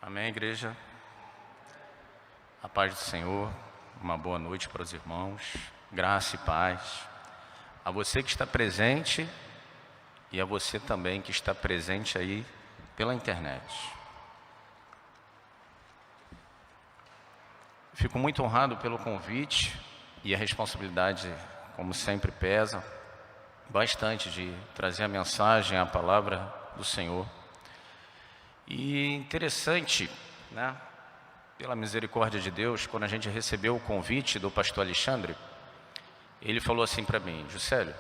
Amém, igreja? A paz do Senhor, uma boa noite para os irmãos, graça e paz. A você que está presente e a você também que está presente aí pela internet. Fico muito honrado pelo convite e a responsabilidade, como sempre, pesa bastante de trazer a mensagem, a palavra do Senhor. E interessante, né? Pela misericórdia de Deus, quando a gente recebeu o convite do pastor Alexandre, ele falou assim para mim: Juscelio,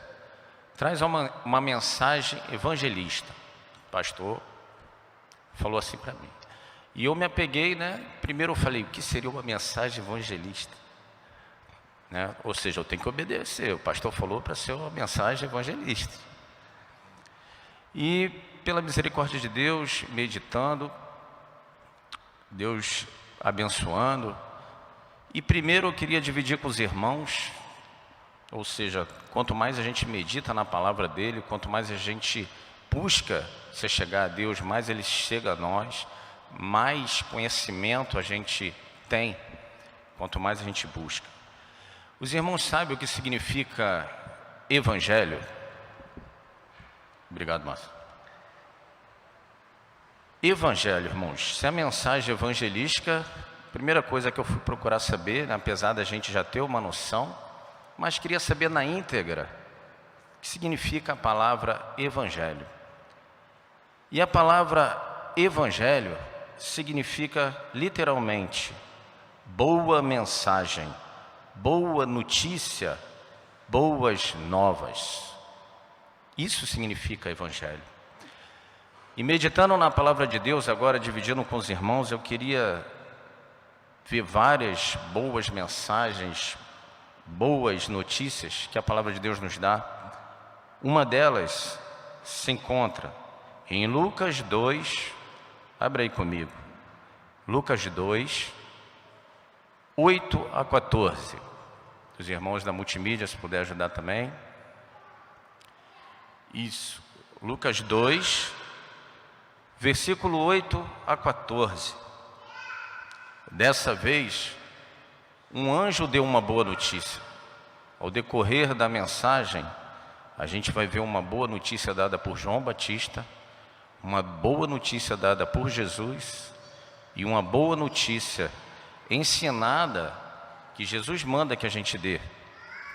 traz uma mensagem evangelista. O pastor falou assim para mim. E eu me apeguei, né? Primeiro eu falei, o que seria uma mensagem evangelista? Né? Ou seja, eu tenho que obedecer. O pastor falou para ser uma mensagem evangelista. E pela misericórdia de Deus, meditando, Deus abençoando. E primeiro eu queria dividir com os irmãos, ou seja, quanto mais a gente medita na palavra dele, quanto mais a gente busca se chegar a Deus, mais ele chega a nós, mais conhecimento a gente tem, quanto mais a gente busca. Os irmãos sabem o que significa evangelho? Obrigado, Márcio. Evangelho, irmãos, se a mensagem evangelística, primeira coisa que eu fui procurar saber, né, apesar da gente já ter uma noção, mas queria saber na íntegra o que significa a palavra evangelho. E a palavra evangelho significa literalmente boa mensagem, boa notícia, boas novas. Isso significa evangelho. E meditando na palavra de Deus, agora dividindo com os irmãos, eu queria ver várias boas mensagens, boas notícias que a palavra de Deus nos dá. Uma delas se encontra em Lucas 2, abre aí comigo, Lucas 2, 8 a 14. Os irmãos da multimídia, se puder ajudar também. Isso, Lucas 2, versículo 8 a 14. Dessa vez, um anjo deu uma boa notícia. Ao decorrer da mensagem, a gente vai ver uma boa notícia dada por João Batista, uma boa notícia dada por Jesus e uma boa notícia ensinada que Jesus manda que a gente dê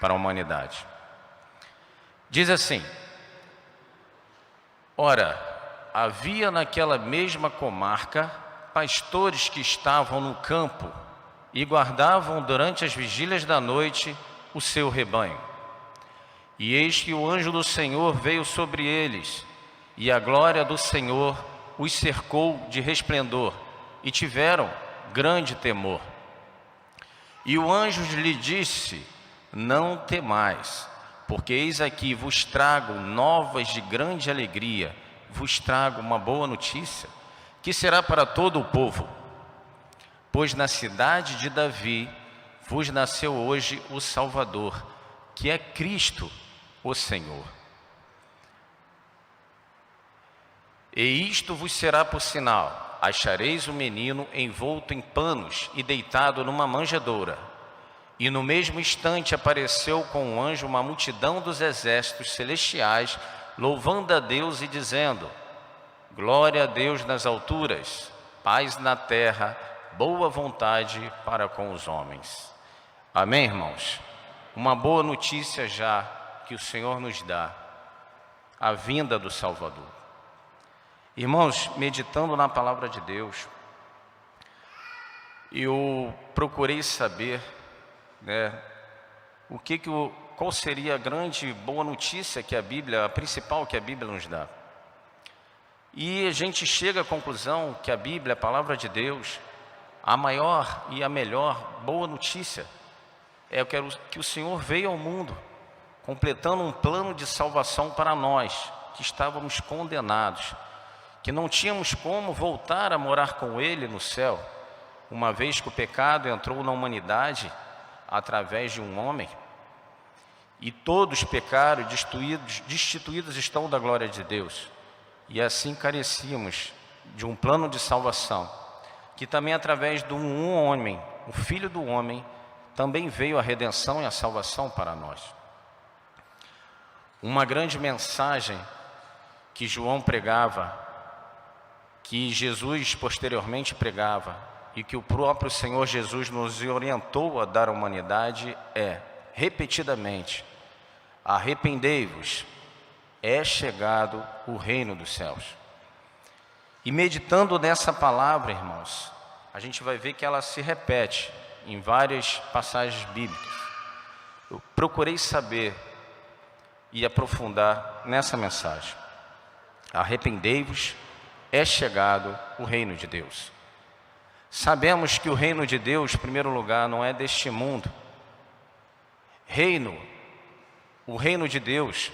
para a humanidade. Diz assim: ora, havia naquela mesma comarca pastores que estavam no campo e guardavam durante as vigílias da noite o seu rebanho. E eis que o anjo do Senhor veio sobre eles, e a glória do Senhor os cercou de resplendor, e tiveram grande temor. E o anjo lhe disse: não temais, porque eis aqui vos trago novas de grande alegria, vos trago uma boa notícia, que será para todo o povo. Pois na cidade de Davi vos nasceu hoje o Salvador, que é Cristo, o Senhor. E isto vos será por sinal: achareis o menino envolto em panos e deitado numa manjedoura. E no mesmo instante apareceu com o anjo uma multidão dos exércitos celestiais, louvando a Deus e dizendo: glória a Deus nas alturas, paz na terra, boa vontade para com os homens. Amém, irmãos? Uma boa notícia já que o Senhor nos dá, a vinda do Salvador. Irmãos, meditando na palavra de Deus, eu procurei saber, né, qual seria a grande boa notícia que a Bíblia, a principal que a Bíblia nos dá. E a gente chega à conclusão que a Bíblia, a palavra de Deus, a maior e a melhor boa notícia é que o Senhor veio ao mundo, completando um plano de salvação para nós, que estávamos condenados, que não tínhamos como voltar a morar com Ele no céu, uma vez que o pecado entrou na humanidade através de um homem, e todos pecaram e destituídos estão da glória de Deus. E assim carecíamos de um plano de salvação. que também através de um homem, o Filho do homem, também veio a redenção e a salvação para nós. Uma grande mensagem que João pregava, que Jesus posteriormente pregava e que o próprio Senhor Jesus nos orientou a dar à humanidade é, repetidamente: arrependei-vos, é chegado o reino dos céus. E meditando nessa palavra, irmãos, a gente vai ver que ela se repete em várias passagens bíblicas. Eu procurei saber e aprofundar nessa mensagem. Arrependei-vos, é chegado o reino de Deus. Sabemos que o reino de Deus, em primeiro lugar, não é deste mundo. O reino de Deus,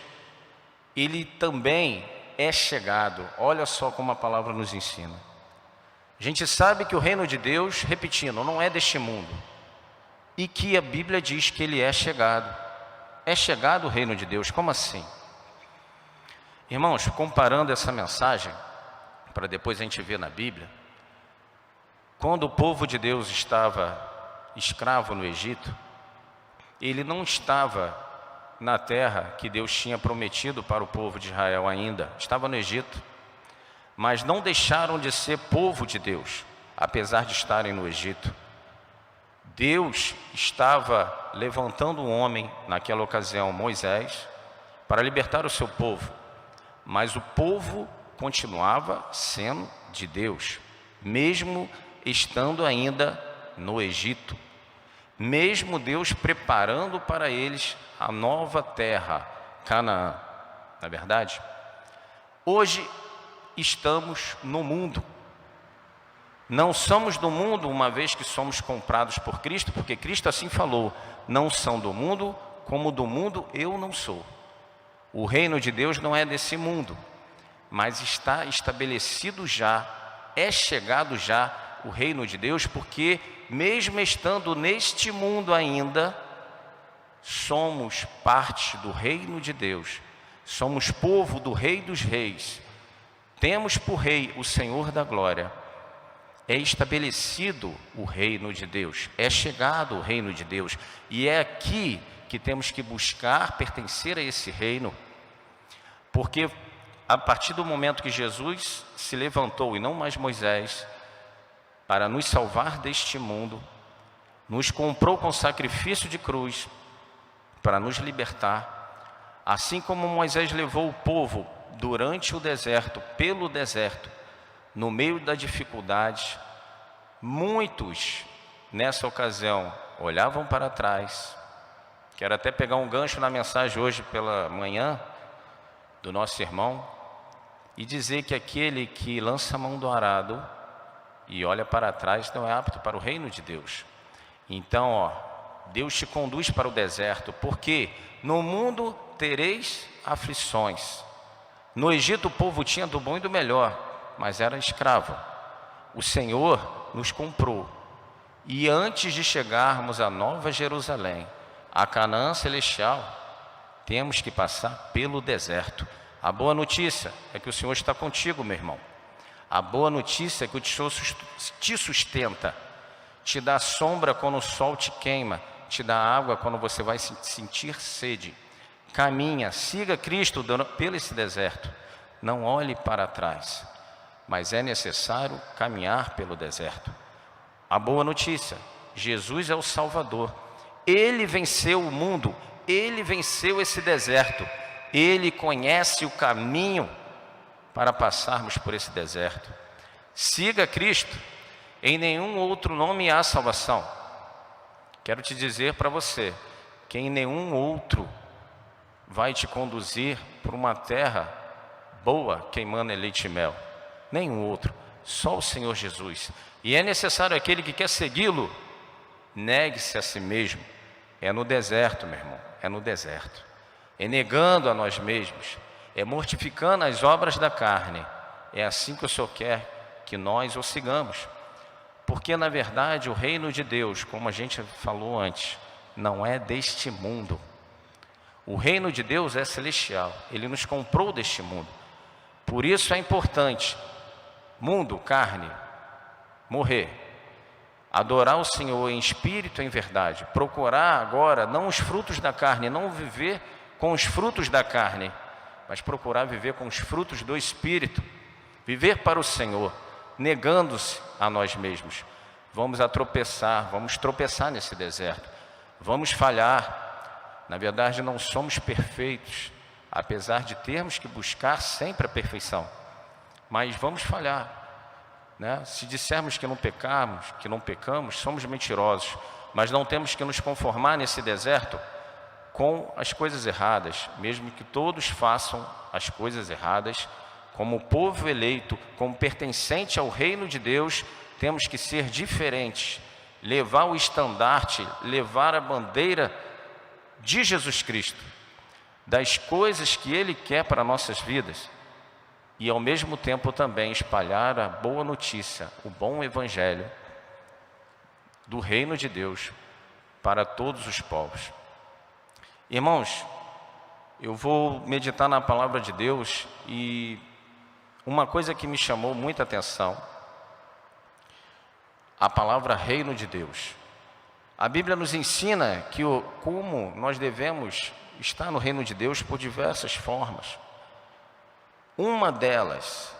ele também é chegado. Olha só como a palavra nos ensina. A gente sabe que o reino de Deus, repetindo, não é deste mundo. E que a Bíblia diz que ele é chegado. É chegado o reino de Deus. Como assim? Irmãos, comparando essa mensagem, para depois a gente ver na Bíblia, quando o povo de Deus estava escravo no Egito, ele não estava na terra que Deus tinha prometido para o povo de Israel ainda, estava no Egito, mas não deixaram de ser povo de Deus, apesar de estarem no Egito. Deus estava levantando um homem, naquela ocasião Moisés, para libertar o seu povo, mas o povo continuava sendo de Deus, mesmo estando ainda no Egito, mesmo Deus preparando para eles a nova terra, Canaã. Não é verdade? Hoje estamos no mundo. Não somos do mundo, uma vez que somos comprados por Cristo, porque Cristo assim falou: não são do mundo, como do mundo eu não sou. O reino de Deus não é desse mundo, mas está estabelecido já, é chegado já o reino de Deus, porque mesmo estando neste mundo ainda, somos parte do reino de Deus, somos povo do Rei dos Reis, temos por rei o Senhor da glória. É estabelecido o reino de Deus, é chegado o reino de Deus, e é aqui que temos que buscar pertencer a esse reino, porque a partir do momento que Jesus se levantou, e não mais Moisés, para nos salvar deste mundo, nos comprou com sacrifício de cruz, para nos libertar, assim como Moisés levou o povo durante o deserto, pelo deserto, no meio da dificuldade, muitos nessa ocasião olhavam para trás. Quero até pegar um gancho na mensagem hoje pela manhã do nosso irmão e dizer que aquele que lança a mão do arado e olha para trás não é apto para o reino de Deus. Então, Deus te conduz para o deserto, porque no mundo tereis aflições. No Egito o povo tinha do bom e do melhor, mas era escravo. O Senhor nos comprou. E antes de chegarmos à Nova Jerusalém, a Canaã celestial, temos que passar pelo deserto. A boa notícia é que o Senhor está contigo, meu irmão. A boa notícia é que o Senhor te sustenta, te dá sombra quando o sol te queima, te dá água quando você vai sentir sede. Caminha, siga Cristo pelo esse deserto. Não olhe para trás, mas é necessário caminhar pelo deserto. A boa notícia, Jesus é o Salvador. Ele venceu o mundo, Ele venceu esse deserto. Ele conhece o caminho para passarmos por esse deserto. Siga Cristo, em nenhum outro nome há salvação. Quero te dizer para você, que em nenhum outro vai te conduzir por uma terra boa, que emana leite e mel. Nenhum outro, só o Senhor Jesus. E é necessário aquele que quer segui-lo, negue-se a si mesmo. É no deserto, meu irmão, é no deserto. É negando a nós mesmos, é mortificando as obras da carne. É assim que o Senhor quer que nós o sigamos. Porque, na verdade, o reino de Deus, como a gente falou antes, não é deste mundo. O reino de Deus é celestial, Ele nos comprou deste mundo. Por isso é importante, mundo, carne, morrer, adorar o Senhor em espírito e em verdade, procurar agora não os frutos da carne, não viver com os frutos da carne, mas procurar viver com os frutos do Espírito, viver para o Senhor, negando-se a nós mesmos. Vamos tropeçar nesse deserto, vamos falhar. Na verdade, não somos perfeitos, apesar de termos que buscar sempre a perfeição, mas vamos falhar, né? Se dissermos que não pecamos, somos mentirosos, mas não temos que nos conformar nesse deserto com as coisas erradas, mesmo que todos façam as coisas erradas. Como povo eleito, como pertencente ao reino de Deus, temos que ser diferentes, levar o estandarte, levar a bandeira de Jesus Cristo, das coisas que Ele quer para nossas vidas, e ao mesmo tempo também espalhar a boa notícia, o bom evangelho do reino de Deus para todos os povos. Irmãos, eu vou meditar na palavra de Deus, e uma coisa que me chamou muita atenção, a palavra reino de Deus. A Bíblia nos ensina como nós devemos estar no reino de Deus por diversas formas. Uma delas,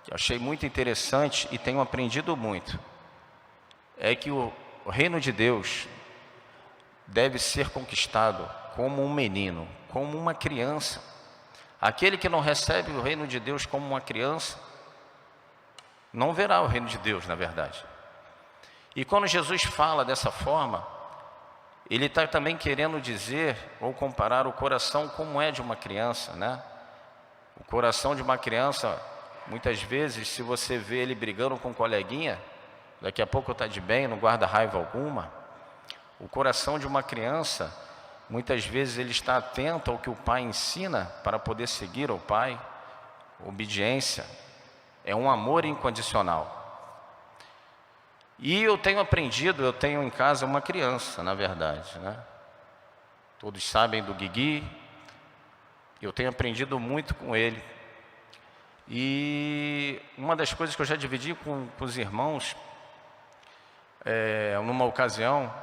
que eu achei muito interessante e tenho aprendido muito, é que o reino de Deus deve ser conquistado como um menino, como uma criança. Aquele que não recebe o reino de Deus como uma criança, não verá o reino de Deus, na verdade. E quando Jesus fala dessa forma, Ele está também querendo dizer, ou comparar o coração como é de uma criança, né? O coração de uma criança, muitas vezes, se você vê ele brigando com um coleguinha, daqui a pouco está de bem, não guarda raiva alguma. O coração de uma criança, muitas vezes ele está atento ao que o pai ensina para poder seguir ao pai. Obediência é um amor incondicional. E eu tenho em casa uma criança, na verdade, né? Todos sabem do Guigui, eu tenho aprendido muito com ele. E uma das coisas que eu já dividi com os irmãos, numa ocasião,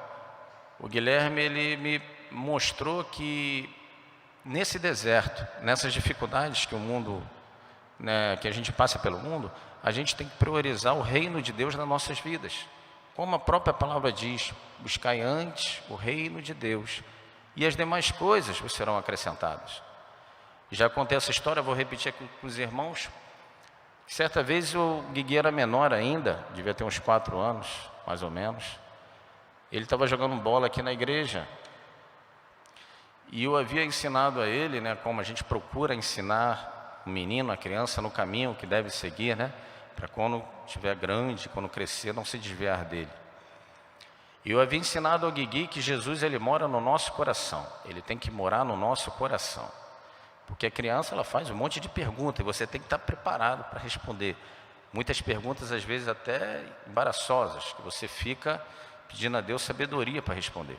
o Guilherme, ele me mostrou que nesse deserto, nessas dificuldades que o mundo, né, que a gente passa pelo mundo, a gente tem que priorizar o reino de Deus nas nossas vidas. Como a própria palavra diz, buscai antes o reino de Deus, e as demais coisas vos serão acrescentadas. Já contei essa história, vou repetir aqui com os irmãos. Certa vez o Guigui era menor ainda, devia ter uns 4 anos, mais ou menos. Ele estava jogando bola aqui na igreja. E eu havia ensinado a ele, né, como a gente procura ensinar o menino, a criança, no caminho que deve seguir, né, para quando estiver grande, quando crescer, não se desviar dele. E eu havia ensinado ao Guigui que Jesus, ele mora no nosso coração. Ele tem que morar no nosso coração. Porque a criança, ela faz um monte de perguntas e você tem que estar preparado para responder. Muitas perguntas, às vezes, até embaraçosas, que você fica pedindo a Deus sabedoria para responder.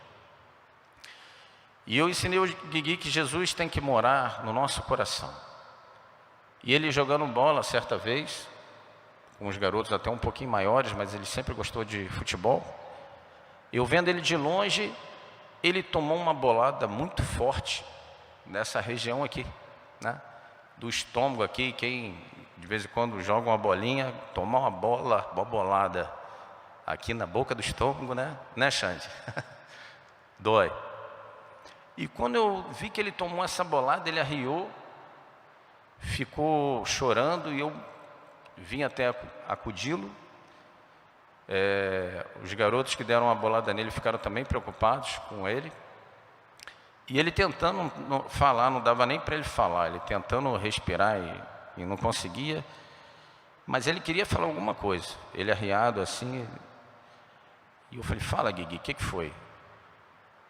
E eu ensinei ao Guigui que Jesus tem que morar no nosso coração. E ele jogando bola, certa vez, com os garotos até um pouquinho maiores, mas ele sempre gostou de futebol. Eu vendo ele de longe, ele tomou uma bolada muito forte nessa região aqui, né? Do estômago aqui. Quem de vez em quando joga uma bolinha, toma uma bolada aqui na boca do estômago, né, Xande? Dói. E quando eu vi que ele tomou essa bolada, ele arriou, ficou chorando, e eu vim até acudi-lo. Os garotos que deram uma bolada nele ficaram também preocupados com ele. E ele tentando falar, não dava nem para ele falar, ele tentando respirar e não conseguia. Mas ele queria falar alguma coisa, ele arriado assim. E eu falei, fala, Guigui, o que foi?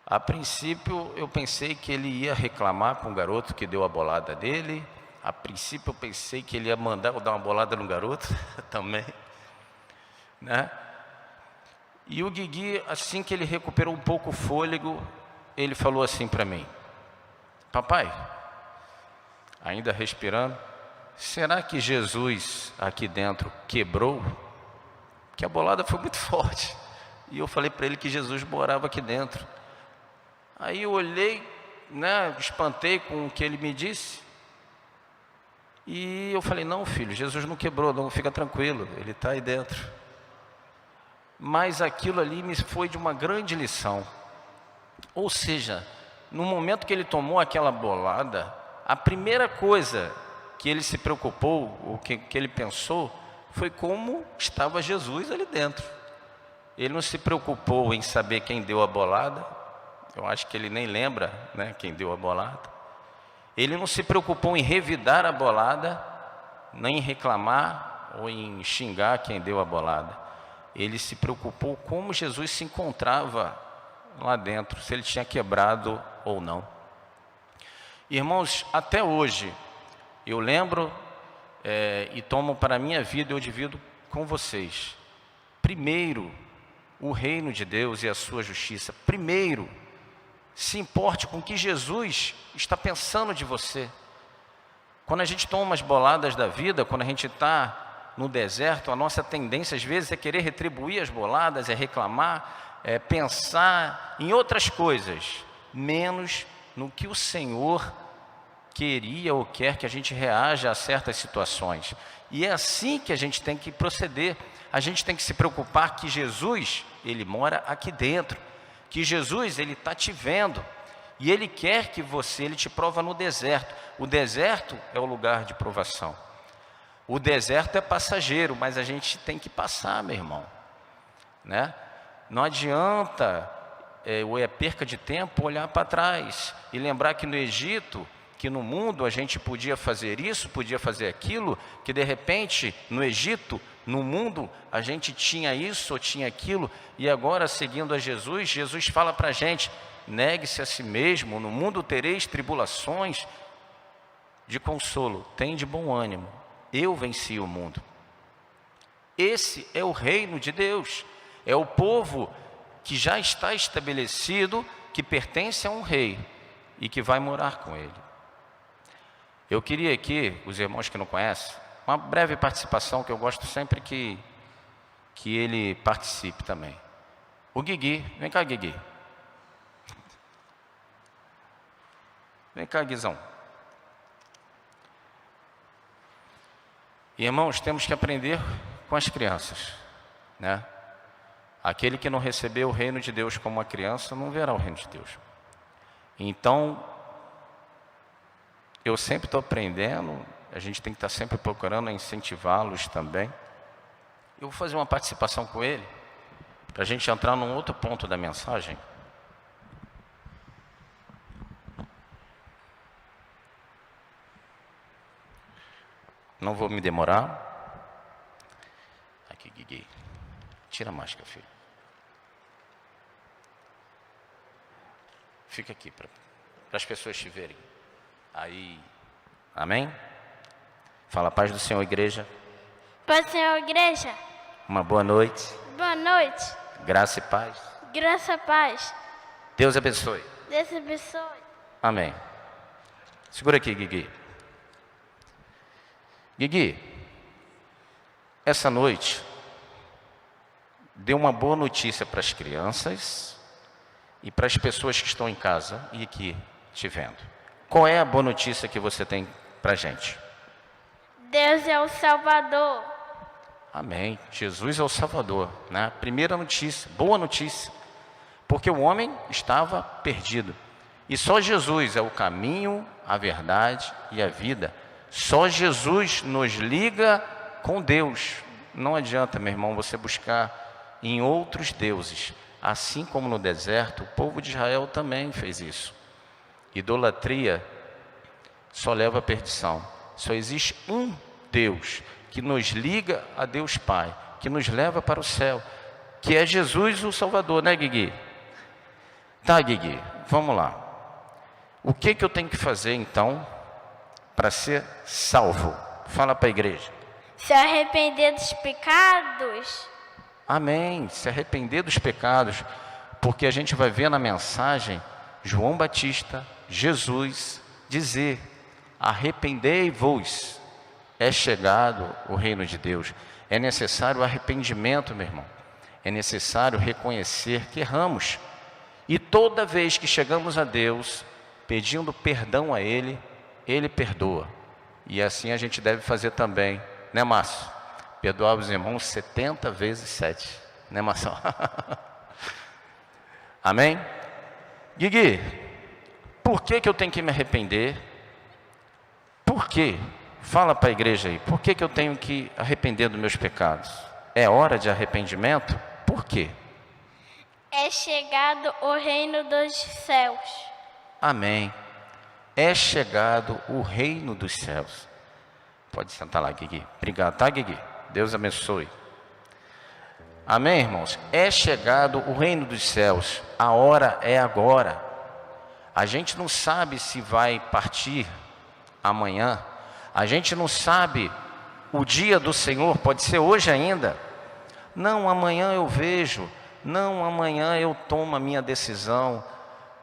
A princípio eu pensei que ele ia reclamar com o garoto que deu a bolada dele. A princípio eu pensei que ele ia mandar eu dar uma bolada no garoto também, né? E o Guigui, assim que ele recuperou um pouco o fôlego, ele falou assim para mim, papai, ainda respirando, será que Jesus aqui dentro quebrou? porque a bolada foi muito forte. E eu falei para ele que Jesus morava aqui dentro. Aí eu olhei, né, espantei com o que ele me disse. E eu falei, não, filho, Jesus não quebrou, não, fica tranquilo, ele está aí dentro. Mas aquilo ali me foi de uma grande lição. Ou seja, no momento que ele tomou aquela bolada, a primeira coisa que ele se preocupou, o que ele pensou, foi como estava Jesus ali dentro. Ele não se preocupou em saber quem deu a bolada. Eu acho que ele nem lembra, né, quem deu a bolada. Ele não se preocupou em revidar a bolada, nem em reclamar ou em xingar quem deu a bolada. Ele se preocupou como Jesus se encontrava lá dentro, se ele tinha quebrado ou não. Irmãos, até hoje, eu lembro e tomo para a minha vida, eu divido com vocês. Primeiro, o reino de Deus e a sua justiça. Primeiro, se importe com o que Jesus está pensando de você. Quando a gente toma umas boladas da vida, quando a gente está no deserto, a nossa tendência às vezes é querer retribuir as boladas, é reclamar, é pensar em outras coisas, menos no que o Senhor queria ou quer que a gente reaja a certas situações. E é assim que a gente tem que proceder. A gente tem que se preocupar que Jesus, ele mora aqui dentro, que Jesus, ele está te vendo, e ele quer que você, ele te prova no deserto. O deserto é o lugar de provação. O deserto é passageiro, mas a gente tem que passar, meu irmão, né? Não adianta, ou é perca de tempo, olhar para trás e lembrar que no Egito, que no mundo a gente podia fazer isso, podia fazer aquilo, que de repente no Egito, no mundo, a gente tinha isso ou tinha aquilo, e agora seguindo a Jesus, Jesus fala para a gente, negue-se a si mesmo, no mundo tereis tribulações, de consolo, tem de bom ânimo, eu venci o mundo. Esse é o reino de Deus, é o povo que já está estabelecido, que pertence a um rei e que vai morar com ele. Eu queria aqui, os irmãos que não conhecem, uma breve participação, que eu gosto sempre que ele participe também. O Guigui, vem cá, Guigui. Vem cá, Guizão. Irmãos, temos que aprender com as crianças, né? Aquele que não recebeu o reino de Deus como uma criança, não verá o reino de Deus. Então, eu sempre estou aprendendo, a gente tem que estar sempre procurando incentivá-los também. Eu vou fazer uma participação com ele, para a gente entrar num outro ponto da mensagem. Não vou me demorar. Aqui, Guigui. Tira a máscara, filho. Fica aqui, para as pessoas te verem. Aí, amém? Fala, paz do Senhor, igreja. Paz do Senhor, igreja. Uma boa noite. Boa noite. Graça e paz. Graça e paz. Deus abençoe. Deus abençoe. Amém. Segura aqui, Guigui. Guigui, essa noite, dê uma boa notícia para as crianças e para as pessoas que estão em casa e aqui te vendo. Qual é a boa notícia que você tem para a gente? Deus é o Salvador. Amém. Jesus é o Salvador, né? Primeira notícia, boa notícia, porque o homem estava perdido. E só Jesus é o caminho, a verdade e a vida. Só Jesus nos liga com Deus. Não adianta, meu irmão, você buscar em outros deuses. Assim como no deserto, o povo de Israel também fez isso. Idolatria só leva à perdição. Só existe um Deus que nos liga a Deus Pai, que nos leva para o céu, que é Jesus o Salvador, né, Guigui? Tá, Guigui, vamos lá. O que eu tenho que fazer então para ser salvo? Fala para a igreja. Se arrepender dos pecados. Amém. Se arrepender dos pecados, porque a gente vai ver na mensagem João Batista, Jesus, dizer: arrependei-vos, é chegado o reino de Deus. É necessário arrependimento, meu irmão. É necessário reconhecer que erramos. E toda vez que chegamos a Deus, pedindo perdão a Ele, Ele perdoa. E assim a gente deve fazer também, né, Márcio? Perdoar os irmãos 70 vezes 7, né, Márcio? Amém? Guigui, por que eu tenho que me arrepender? Por quê? Fala para a igreja aí, por que eu tenho que arrepender dos meus pecados? É hora de arrependimento? Por quê? É chegado o reino dos céus. Amém. É chegado o reino dos céus. Pode sentar lá, Guigui. Obrigado, tá, Guigui? Deus abençoe. Amém, irmãos? É chegado o reino dos céus. A hora é agora. A gente não sabe se vai partir amanhã. A gente não sabe o dia do Senhor, pode ser hoje ainda. Não, amanhã eu vejo. Não, amanhã eu tomo a minha decisão.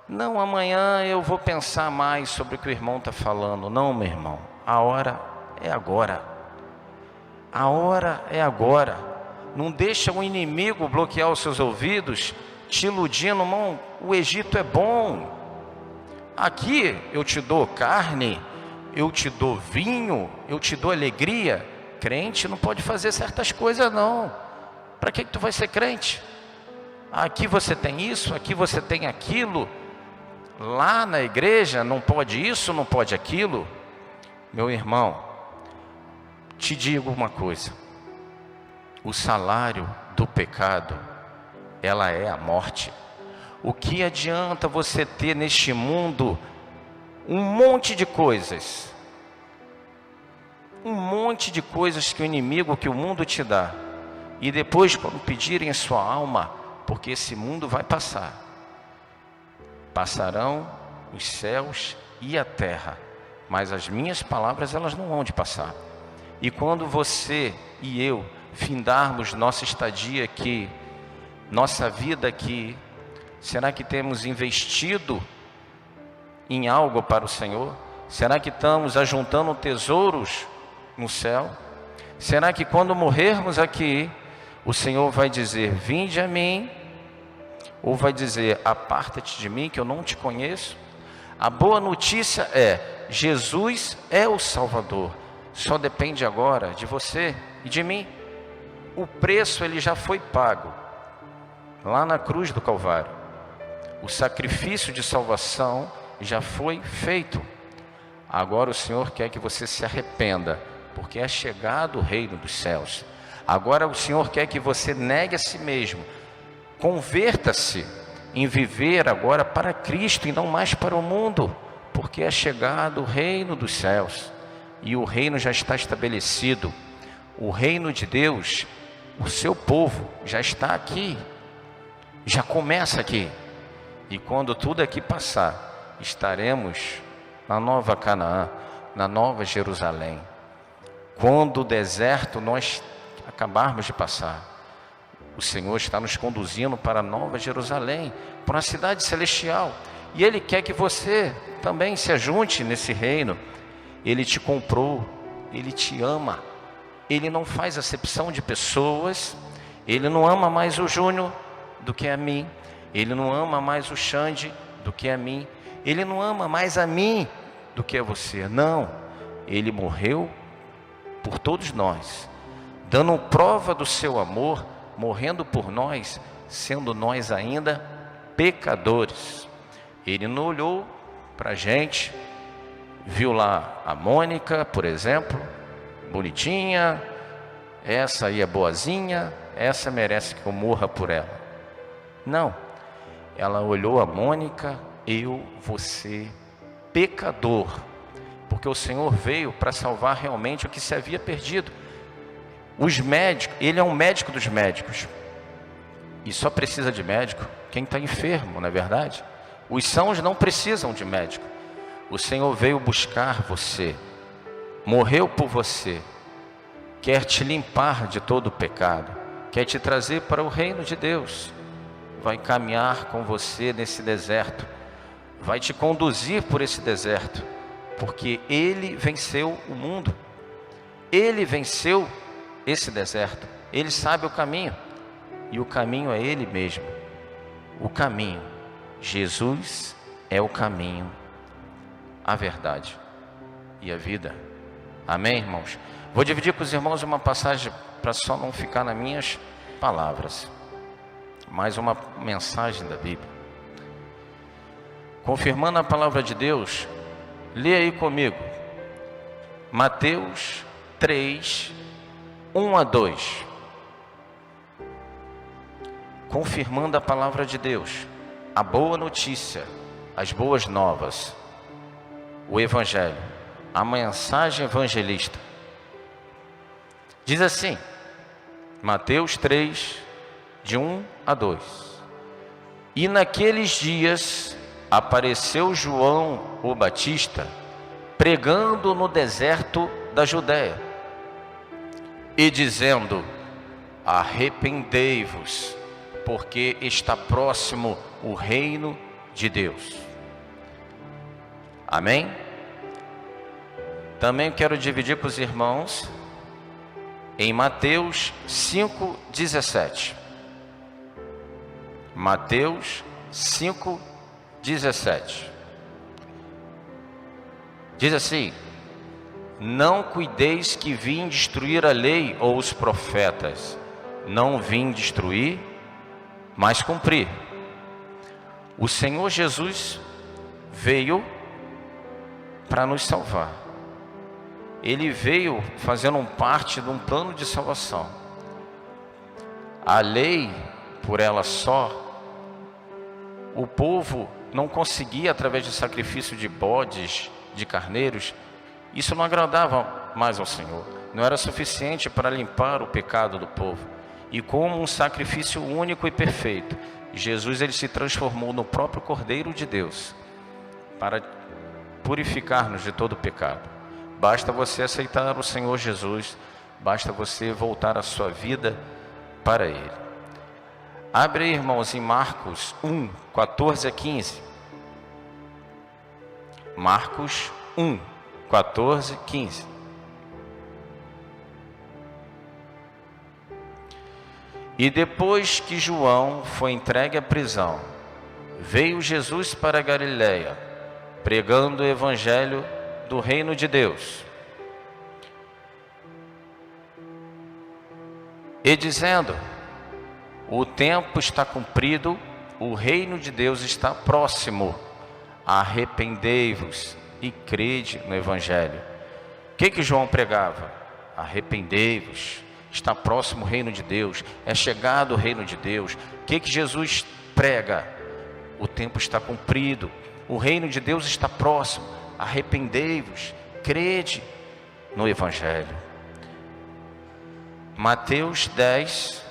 Não, amanhã eu vou pensar mais sobre o que o irmão está falando. Não, meu irmão, a hora é agora. A hora é agora. Não deixa o inimigo bloquear os seus ouvidos, te iludindo, irmão, o Egito é bom. Aqui eu te dou carne, eu te dou vinho, eu te dou alegria. Crente não pode fazer certas coisas não. Para que tu vai ser crente? Aqui você tem isso, aqui você tem aquilo. Lá na igreja não pode isso, não pode aquilo. Meu irmão, te digo uma coisa. O salário do pecado, ela é a morte. O que adianta você ter neste mundo um monte de coisas? Um monte de coisas que o inimigo, que o mundo te dá. E depois, quando pedirem a sua alma, porque esse mundo vai passar. Passarão os céus e a terra, mas as minhas palavras elas não vão de passar. E quando você e eu findarmos nossa estadia aqui, nossa vida aqui, será que temos investido em algo para o Senhor? Será que estamos ajuntando tesouros no céu? Será que quando morrermos aqui, o Senhor vai dizer, vinde a mim, ou vai dizer, aparta-te de mim que eu não te conheço? A boa notícia é, Jesus é o Salvador, só depende agora de você e de mim. O preço ele já foi pago, lá na cruz do Calvário. O sacrifício de salvação já foi feito. Agora o Senhor quer que você se arrependa, porque é chegado o reino dos céus. Agora o Senhor quer que você negue a si mesmo, converta-se em viver agora para Cristo e não mais para o mundo, porque é chegado o reino dos céus, e o reino já está estabelecido. O reino de Deus, o seu povo já está aqui, já começa aqui, e quando tudo aqui passar, estaremos na nova Canaã, na nova Jerusalém. Quando o deserto nós acabarmos de passar, o Senhor está nos conduzindo para a nova Jerusalém, para uma cidade celestial, e Ele quer que você também se ajunte nesse reino. Ele te comprou, Ele te ama, Ele não faz acepção de pessoas. Ele não ama mais o Júnior do que a mim, Ele não ama mais o Xande do que a mim, Ele não ama mais a mim do que a você, não. Ele morreu por todos nós, dando prova do seu amor, morrendo por nós, sendo nós ainda pecadores. Ele não olhou para a gente, viu lá a Mônica, por exemplo, bonitinha, essa aí é boazinha, essa merece que eu morra por ela. Não, ela olhou a Mônica, eu, você, pecador, porque o Senhor veio para salvar realmente o que se havia perdido. Os médicos, Ele é um médico dos médicos, e só precisa de médico quem está enfermo, não é verdade? Os sãos não precisam de médico. O Senhor veio buscar você, morreu por você, quer te limpar de todo o pecado, quer te trazer para o reino de Deus, vai caminhar com você nesse deserto, vai te conduzir por esse deserto, porque Ele venceu o mundo, Ele venceu esse deserto. Ele sabe o caminho, e o caminho é Ele mesmo. O caminho, Jesus é o caminho, a verdade e a vida. Amém, irmãos? Vou dividir com os irmãos uma passagem para só não ficar nas minhas palavras, mais uma mensagem da Bíblia. Confirmando a palavra de Deus, lê aí comigo, Mateus 3, 1 a 2. Confirmando a palavra de Deus, a boa notícia, as boas novas, o Evangelho, a mensagem evangelista. Diz assim, Mateus 3, de 1 a 2. E naqueles dias apareceu João o Batista, pregando no deserto da Judéia, e dizendo: arrependei-vos, porque está próximo o reino de Deus. Amém? Também quero dividir com os irmãos em Mateus 5,17. Mateus 5,17. Diz assim: não cuideis que vim destruir a lei ou os profetas. Não vim destruir, mas cumprir. O Senhor Jesus veio para nos salvar. Ele veio fazendo parte de um plano de salvação. A lei, por ela só, o povo não conseguia, através de sacrifício de bodes, de carneiros, isso não agradava mais ao Senhor. Não era suficiente para limpar o pecado do povo. E como um sacrifício único e perfeito, Jesus ele se transformou no próprio Cordeiro de Deus para purificar-nos de todo o pecado. Basta você aceitar o Senhor Jesus, basta você voltar a sua vida para Ele. Abre aí, irmãos, em Marcos 1, 14 a 15. Marcos 1, 14, 15. E depois que João foi entregue à prisão, veio Jesus para a Galiléia, pregando o evangelho do reino de Deus, e dizendo: o tempo está cumprido, o reino de Deus está próximo, arrependei-vos e crede no evangelho. O que João pregava? Arrependei-vos, está próximo o reino de Deus, é chegado o reino de Deus. O que Jesus prega? O tempo está cumprido, o reino de Deus está próximo, arrependei-vos, crede no evangelho. Mateus 10,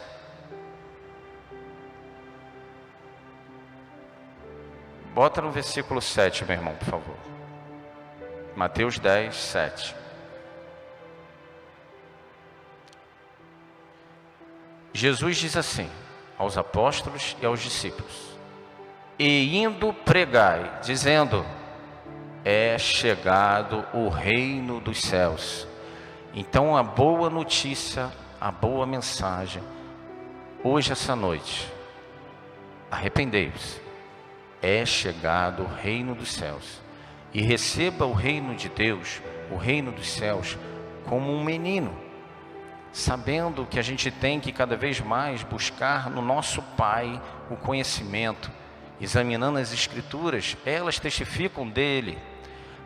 bota no versículo 7, meu irmão, por favor. Mateus 10, 7. Jesus diz assim aos apóstolos e aos discípulos: e indo pregai, dizendo: é chegado o reino dos céus. Então a boa notícia, a boa mensagem, hoje essa noite: arrependei-vos, é chegado o reino dos céus. E receba o reino de Deus, o reino dos céus, como um menino, sabendo que a gente tem que cada vez mais buscar no nosso Pai o conhecimento, examinando as Escrituras, elas testificam dele,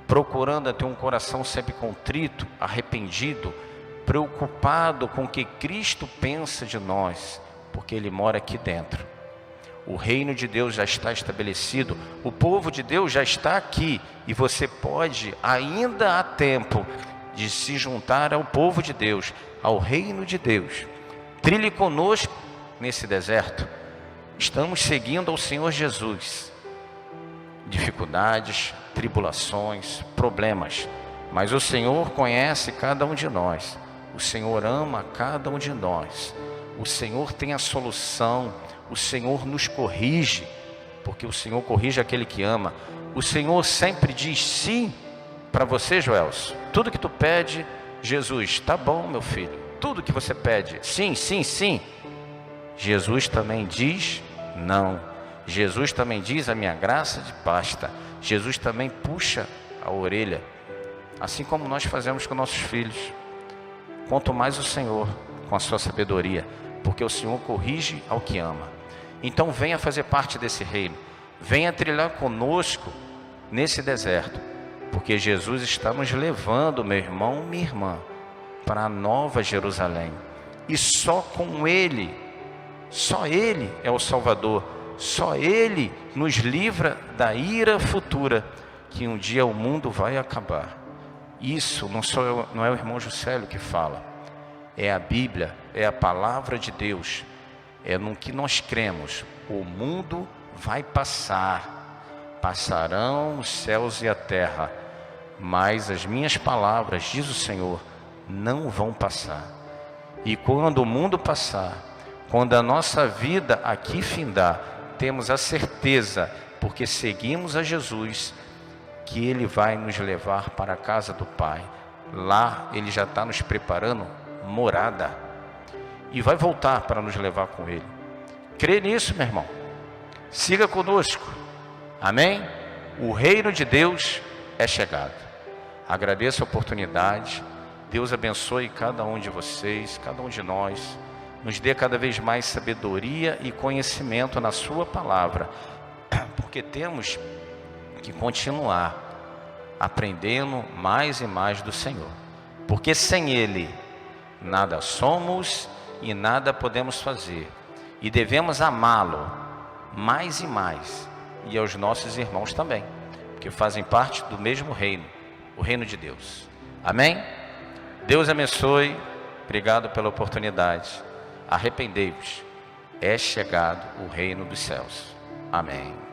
procurando ter um coração sempre contrito, arrependido, preocupado com o que Cristo pensa de nós, porque Ele mora aqui dentro. O reino de Deus já está estabelecido, o povo de Deus já está aqui, e você pode, ainda há tempo, de se juntar ao povo de Deus, ao reino de Deus. Trilhe conosco nesse deserto. Estamos seguindo ao Senhor Jesus. Dificuldades, tribulações, problemas, mas o Senhor conhece cada um de nós. O Senhor ama cada um de nós. O Senhor tem a solução. O Senhor nos corrige, porque o Senhor corrige aquele que ama. O Senhor sempre diz sim para você, Joelson. Tudo que tu pede, Jesus, tá bom, meu filho, tudo que você pede, sim, sim, sim. Jesus também diz não. Jesus também diz: a minha graça te basta. Jesus também puxa a orelha, assim como nós fazemos com nossos filhos. Quanto mais o Senhor, com a sua sabedoria, porque o Senhor corrige ao que ama. Então venha fazer parte desse reino, venha trilhar conosco nesse deserto, porque Jesus está nos levando, meu irmão, minha irmã, para a nova Jerusalém. E só com Ele, só Ele é o Salvador, só Ele nos livra da ira futura, que um dia o mundo vai acabar. Isso não é o irmão Juscelio que fala, é a Bíblia, é a palavra de Deus, é no que nós cremos. O mundo vai passar, passarão os céus e a terra, mas as minhas palavras, diz o Senhor, não vão passar. E quando o mundo passar, quando a nossa vida aqui findar, temos a certeza, porque seguimos a Jesus, que Ele vai nos levar para a casa do Pai. Lá Ele já está nos preparando morada, e vai voltar para nos levar com Ele. Crê nisso, meu irmão. Siga conosco. Amém? O reino de Deus é chegado. Agradeço a oportunidade. Deus abençoe cada um de vocês, cada um de nós. Nos dê cada vez mais sabedoria e conhecimento na sua palavra, porque temos que continuar aprendendo mais e mais do Senhor, porque sem Ele nada somos e nada podemos fazer, e devemos amá-lo mais e mais, e aos nossos irmãos também, porque fazem parte do mesmo reino, o reino de Deus. Amém? Deus abençoe. Obrigado pela oportunidade. Arrependei-vos, é chegado o reino dos céus. Amém.